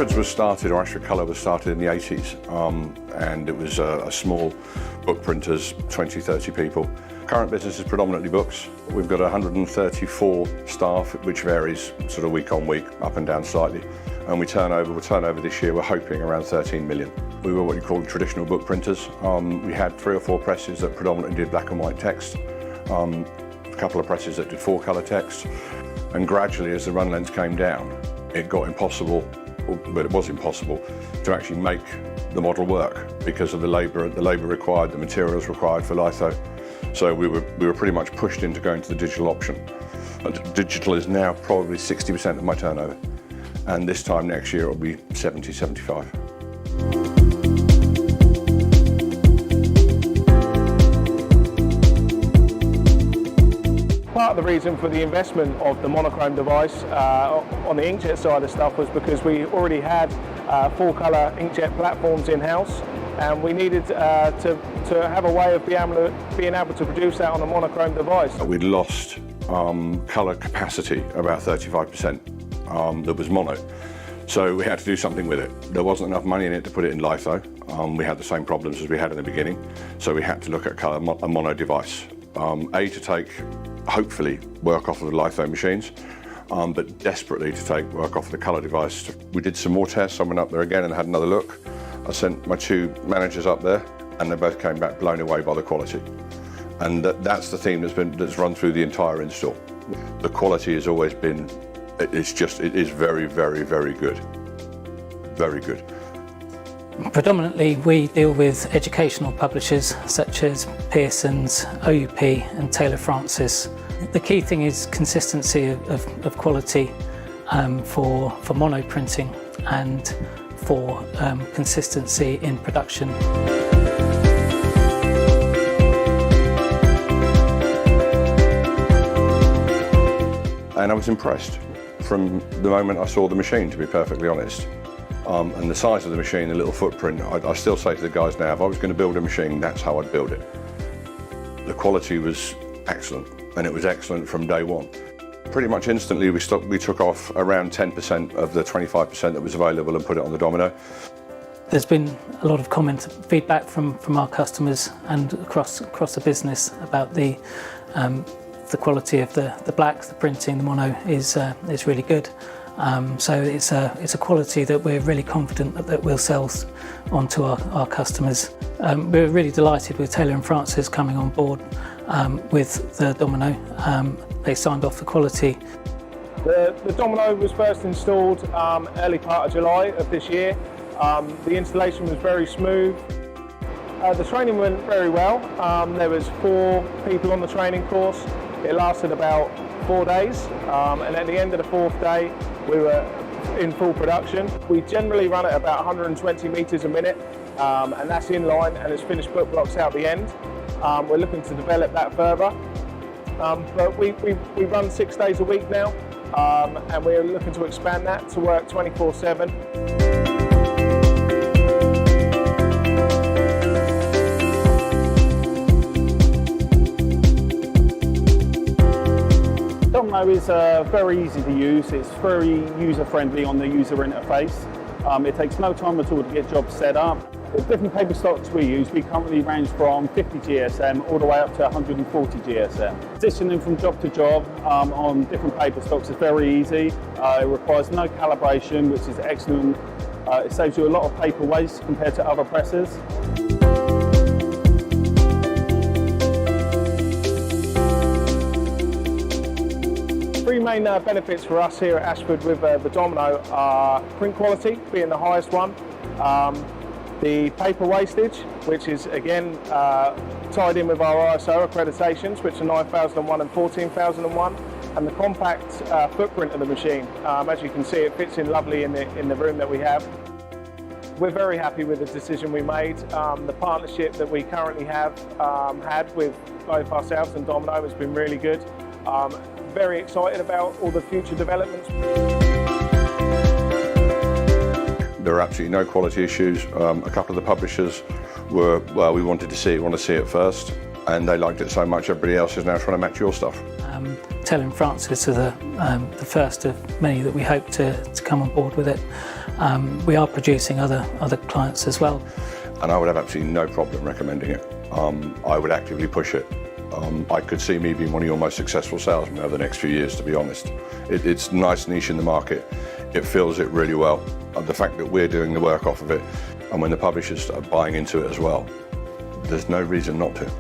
Ashford was started, or Ashford Colour was started in the 80s, and it was a small book printers, 20, 30 people. Current business is predominantly books. We've got 134 staff, which varies sort of week on week, up and down slightly. And we'll turn over this year, we're hoping around 13 million. We were what you call traditional book printers. We had 3 or 4 presses that predominantly did black and white text, a couple of presses that did 4-colour text. And gradually, as the run lengths came down, it got impossible, but it was impossible to actually make the model work because of the labour required, the materials required for litho. So we were pretty much pushed into going to the digital option. Digital is now probably 60% of my turnover, and this time next year it will be 70, 75. Part of the reason for the investment of the monochrome device on the inkjet side of stuff was because we already had 4-colour inkjet platforms in-house, and we needed to have a way of being able to produce that on a monochrome device. We'd lost colour capacity, about 35%, that was mono. So we had to do something with it. There wasn't enough money in it to put it in litho. We had the same problems as we had in the beginning, so we had to look at a mono device. To take, hopefully, work off of the litho machines, but desperately to take work off the colour device. We did some more tests. I went up there again and had another look. I sent my 2 managers up there, and they both came back blown away by the quality. And that's the theme that's run through the entire install. The quality has always been, it is very, very, very good. Very good. Predominantly we deal with educational publishers such as Pearson's, OUP and Taylor Francis. The key thing is consistency of quality for mono printing and for consistency in production. And I was impressed from the moment I saw the machine, to be perfectly honest. And the size of the machine, the little footprint, I still say to the guys now, if I was going to build a machine, that's how I'd build it. The quality was excellent, and it was excellent from day one. Pretty much instantly we took off around 10% of the 25% that was available and put it on the Domino. There's been a lot of feedback from our customers and across the business about the quality of the black, the printing, the mono is really good. So it's a quality that we're really confident that we'll sell onto our customers. We're really delighted with Taylor & Francis coming on board with the Domino. They signed off the quality. The Domino was first installed early part of July of this year. The installation was very smooth. The training went very well. There was 4 people on the training course. It lasted about 4 days, and at the end of the 4th day we were in full production. We generally run at about 120 metres a minute, and that's in line, and it's finished book blocks out the end. We're looking to develop that further, but we run 6 days a week now, and we're looking to expand that to work 24/7. Domino is very easy to use. It's very user-friendly on the user interface. It takes no time at all to get jobs set up. The different paper stocks we use, we currently range from 50 GSM all the way up to 140 GSM. Positioning from job to job on different paper stocks is very easy. It requires no calibration, which is excellent. It saves you a lot of paper waste compared to other presses. 3 main benefits for us here at Ashford with the Domino are print quality being the highest one, the paper wastage, which is again tied in with our ISO accreditations, which are 9001 and 14001, and the compact footprint of the machine. As you can see, it fits in lovely in the room that we have. We're very happy with the decision we made. The partnership that we currently have had with both ourselves and Domino has been really good. Very excited about all the future developments. There are absolutely no quality issues. A couple of the publishers were, we want to see it first, and they liked it so much everybody else is now trying to match your stuff. telling Francis are the first of many that we hope to come on board with it. We are producing other clients as well. And I would have absolutely no problem recommending it. I would actively push it. I could see me being one of your most successful salesmen over the next few years, to be honest. It's a nice niche in the market. It fills it really well. And the fact that we're doing the work off of it, and when the publishers are buying into it as well, there's no reason not to.